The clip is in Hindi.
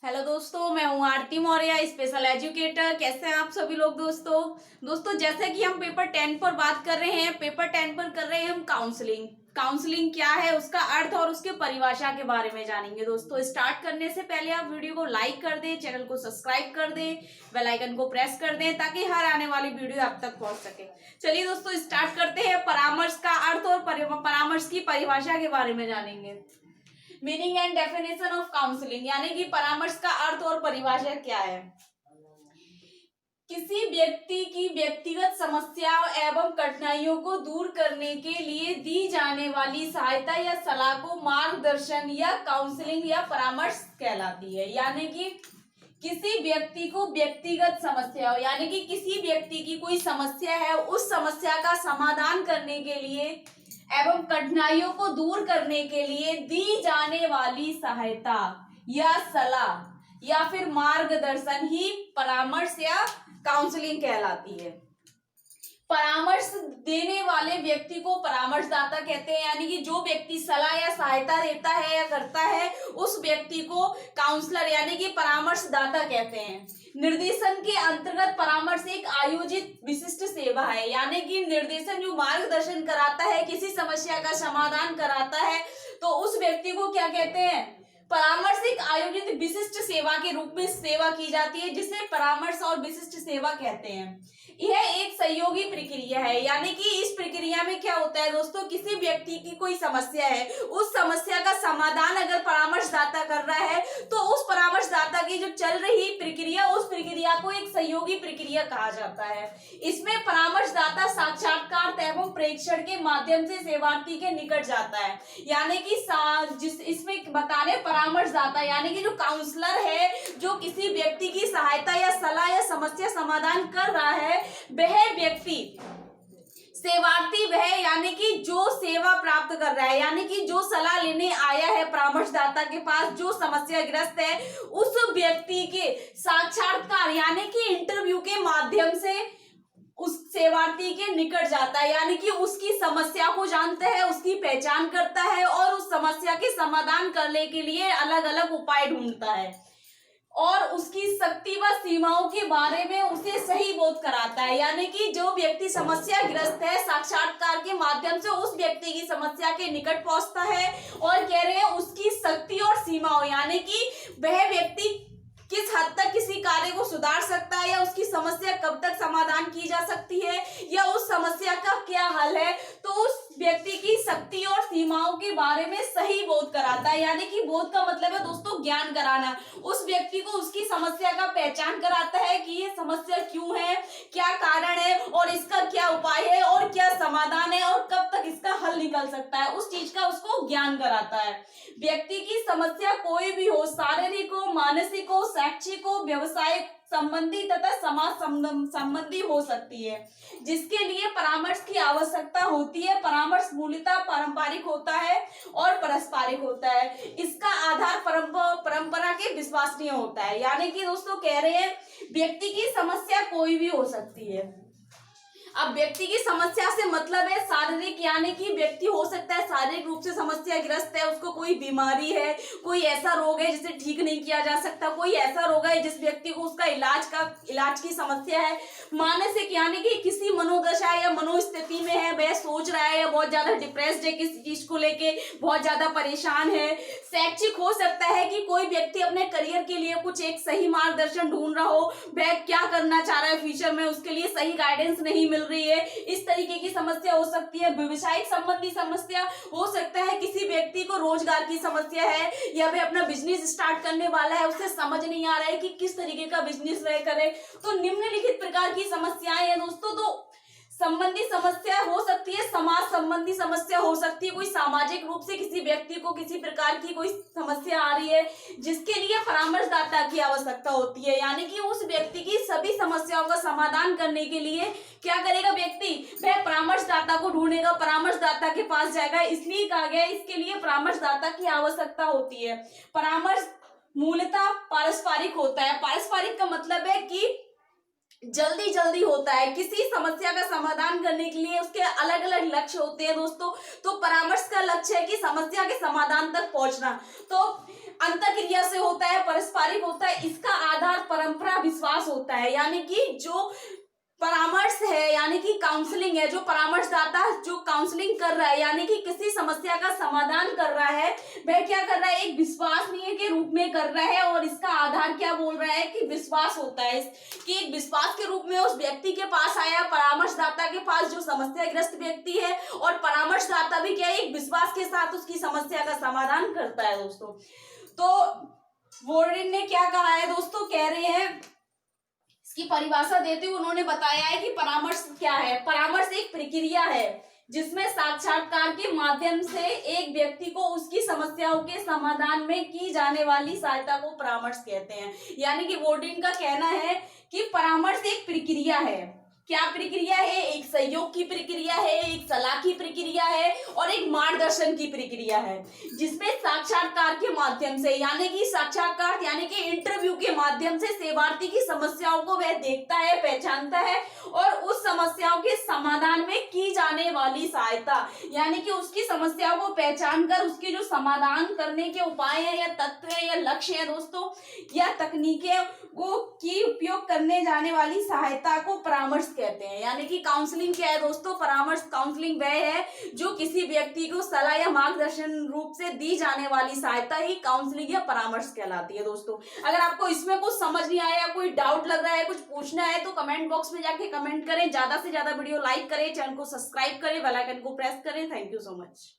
हेलो दोस्तों, मैं हूँ आरती मौर्य, स्पेशल एजुकेटर। कैसे हैं आप सभी लोग दोस्तों जैसे कि हम पेपर 10 पर बात कर रहे हैं। पेपर 10 पर कर रहे हैं हम काउंसलिंग। काउंसलिंग क्या है, उसका अर्थ और उसके परिभाषा के बारे में जानेंगे। दोस्तों स्टार्ट करने से पहले आप वीडियो को लाइक कर दें, चैनल को सब्सक्राइब कर दें, बेल आइकन को प्रेस कर दें ताकि हर आने वाली वीडियो आप तक पहुंच सके। चलिए दोस्तों स्टार्ट करते हैं। परामर्श का अर्थ और परामर्श की परिभाषा के बारे में जानेंगे। Meaning and definition of counselling, यानी कि परामर्श का अर्थ और परिभाषा क्या है। किसी व्यक्ति की व्यक्तिगत समस्याओं एवं कठिनाइयों को दूर करने के लिए दी जाने वाली सहायता या सलाह को मार्गदर्शन या काउंसलिंग या परामर्श कहलाती है। यानी कि किसी व्यक्ति को व्यक्तिगत समस्या हो, यानी कि किसी व्यक्ति की कोई समस्या है, उस समस्या का समाधान करने के लिए एवं कठिनाइयों को दूर करने के लिए दी जाने वाली सहायता या सलाह या फिर मार्गदर्शन ही परामर्श या काउंसलिंग कहलाती है। परामर्श देने वाले व्यक्ति को परामर्शदाता कहते हैं, यानी कि जो व्यक्ति सलाह या सहायता देता है या करता है उस व्यक्ति को काउंसलर यानी कि परामर्शदाता कहते हैं। निर्देशन के अंतर्गत परामर्श एक आयोजित विशिष्ट सेवा है, यानी कि निर्देशन जो मार्गदर्शन कराता है, किसी समस्या का समाधान कराता है, तो उस व्यक्ति को क्या कहते हैं, परामर्श। एक आयोजित विशिष्ट सेवा के रूप में सेवा की जाती है, जिसे परामर्श और विशिष्ट सेवा कहते हैं। यह एक सहयोगी प्रक्रिया है, यानी कि इस प्रक्रिया में क्या होता है दोस्तों, किसी व्यक्ति की कोई समस्या है, उस समस्या का समाधान अगर परामर्शदाता कर रहा है तो उस परामर्शदाता की जो चल रही प्रक्रिया, उस प्रक्रिया को एक सहयोगी प्रक्रिया कहा जाता है। इसमें परामर्शदाता साक्षात्कार एवं प्रेक्षण के माध्यम से सेवार्थी के निकट जाता है, यानी कि इसमें बता रहे परामर्शदाता यानी कि जो काउंसलर है, जो किसी व्यक्ति की सहायता या सलाह या समस्या समाधान कर रहा है, वह व्यक्ति सेवार्थी वह, यानी कि जो सेवा प्राप्त कर रहा है, यानी कि जो सलाह लेने आया है परामर्शदाता के पास, जो समस्याग्रस्त है, उस व्यक्ति के साक्षात्कार यानी कि इंटरव्यू के माध्यम से उस सेवार्थी के निकट जाता है, यानी कि उसकी समस्या को जानता है, उसकी पहचान करता है और उस समस्या के समाधान करने के लिए अलग अलग उपाय ढूंढता है और उसकी शक्ति व सीमाओं के बारे में उसे सही बोध कराता है। यानी कि जो व्यक्ति समस्याग्रस्त है, साक्षात्कार के माध्यम से उस व्यक्ति की समस्या के निकट पहुंचता है और कह रहे हैं उसकी शक्ति और सीमाओं, यानी कि वह व्यक्ति किस हद तक किसी कार्य को सुधार सकता है या उसकी समस्या कब तक समाधान की जा सकती है या उस समस्या का क्या हल है, तो उस व्यक्ति की शक्ति और सीमाओं के बारे में सही बोध कराता है। यानी कि बोध का मतलब है दोस्तों ज्ञान कराना। उस व्यक्ति को उसकी समस्या का पहचान कराता है कि ये समस्या क्यों है, क्या कारण है और इसका क्या उपाय है और क्या समाधान है और कब तक इसका हल निकल सकता है, उस चीज का उसको ज्ञान कराता है। व्यक्ति की समस्या कोई भी हो, शारीरिक हो, मानसिक हो, शैक्षिक हो, व्यवसायिक संबंधी तथा समाज संबंधी हो सकती है, जिसके लिए परामर्श की आवश्यकता होती है। परामर्श मूलतः पारंपरिक होता है और पारस्परिक होता है। इसका आधार परंपरा के विश्वसनीय होता है। यानी कि दोस्तों कह रहे हैं व्यक्ति की समस्या कोई भी हो सकती है। अब व्यक्ति की समस्या से मतलब है शारीरिक, यानी कि व्यक्ति हो सकता है शारीरिक रूप से समस्याग्रस्त है, उसको कोई बीमारी है, कोई ऐसा रोग है जिसे ठीक नहीं किया जा सकता, कोई ऐसा रोग है जिस व्यक्ति को उसका इलाज की समस्या है। मानसिक, यानी कि किसी मनोदशा या मनोस्थिति में है, वह सोच रहा है या बहुत ज्यादा डिप्रेस्ड है, किसी चीज को लेके बहुत ज्यादा परेशान है। शैक्षिक हो सकता है कि कोई व्यक्ति अपने करियर के लिए कुछ एक सही मार्गदर्शन ढूंढ रहा हो, वह क्या करना चाह रहा है फ्यूचर में, उसके लिए सही गाइडेंस नहीं मिल रही है, इस तरीके की समस्या हो सकती है। व्यवसायिक संबंधी समस्या हो सकता है, किसी व्यक्ति को रोजगार की समस्या है या वह अपना बिजनेस स्टार्ट करने वाला है, उसे समझ नहीं आ रहा है कि किस तरीके का बिजनेस वह करे, तो निम्नलिखित प्रकार की समस्याएं हैं दोस्तों। तो संबंधी समस्या हो सकती है, समाज संबंधी समस्या हो सकती है, कोई सामाजिक रूप से किसी व्यक्ति को किसी प्रकार की कोई समस्या आ रही है जिसके लिए परामर्शदाता की आवश्यकता होती है। यानी कि उस व्यक्ति की सभी समस्याओं का समाधान करने के लिए क्या करेगा व्यक्ति, वह परामर्शदाता को ढूंढेगा, परामर्शदाता के पास जाएगा। इसलिए कहा गया इसके लिए परामर्शदाता की आवश्यकता होती है। परामर्श मूलतः पारस्परिक होता है। पारस्परिक का मतलब है कि जल्दी जल्दी होता है। किसी समस्या का समाधान करने के लिए उसके अलग अलग लक्ष्य होते हैं दोस्तों। तो परामर्श का लक्ष्य है कि समस्या के समाधान तक पहुंचना। तो अंतःक्रिया से होता है, पारस्परिक होता है। इसका आधार परंपरा विश्वास होता है, यानी कि जो परामर्श है, यानी कि काउंसलिंग है, जो परामर्शदाता जो काउंसलिंग कर रहा है, यानी कि किसी समस्या का समाधान कर रहा है, वह क्या कर रहा है, एक विश्वसनीय के रूप में कर रहा है। और इसका आधार क्या बोल रहा है कि विश्वास होता है, कि एक विश्वास के रूप में उस व्यक्ति के पास आया, परामर्शदाता के पास, जो समस्याग्रस्त व्यक्ति है, और परामर्शदाता भी क्या है, एक विश्वास के साथ उसकी समस्या का समाधान करता है दोस्तों। तो वॉर्डन ने क्या कहा है दोस्तों, कह रहे हैं, इसकी परिभाषा देते हुए उन्होंने बताया है कि परामर्श क्या है। परामर्श एक प्रक्रिया है जिसमें साक्षात्कार के माध्यम से एक व्यक्ति को उसकी समस्याओं के समाधान में की जाने वाली सहायता को परामर्श कहते हैं। यानी कि वॉर्डन का कहना है कि परामर्श एक प्रक्रिया है। क्या प्रक्रिया है, एक सहयोग की प्रक्रिया है, एक सलाह की प्रक्रिया है, और एक मार्गदर्शन की प्रक्रिया है, जिसमें साक्षात्कार के माध्यम से, यानी कि साक्षात्कार यानी कि इंटरव्यू के माध्यम से सेवार्थी की समस्याओं को वह देखता है, पहचानता है, और उस समस्याओं के समाधान में की जाने वाली सहायता, यानी कि उसकी समस्याओं को पहचान कर उसके जो समाधान करने के उपाय है, या तत्व है, या लक्ष्य है दोस्तों, या तकनीकें वो की उपयोग करने जाने वाली सहायता को परामर्श कहते हैं। यानी कि काउंसलिंग क्या है दोस्तों, परामर्श काउंसलिंग वह है जो किसी व्यक्ति को सलाह या मार्गदर्शन रूप से दी जाने वाली सहायता ही काउंसलिंग या परामर्श कहलाती है दोस्तों। अगर आपको इसमें कुछ समझ नहीं आया, या कोई डाउट लग रहा है, कुछ पूछना है, तो कमेंट बॉक्स में जाके कमेंट करें। ज्यादा से ज्यादा वीडियो लाइक करें, चैनल को सब्सक्राइब करें, बेल आइकन को प्रेस करें। Thank you so much.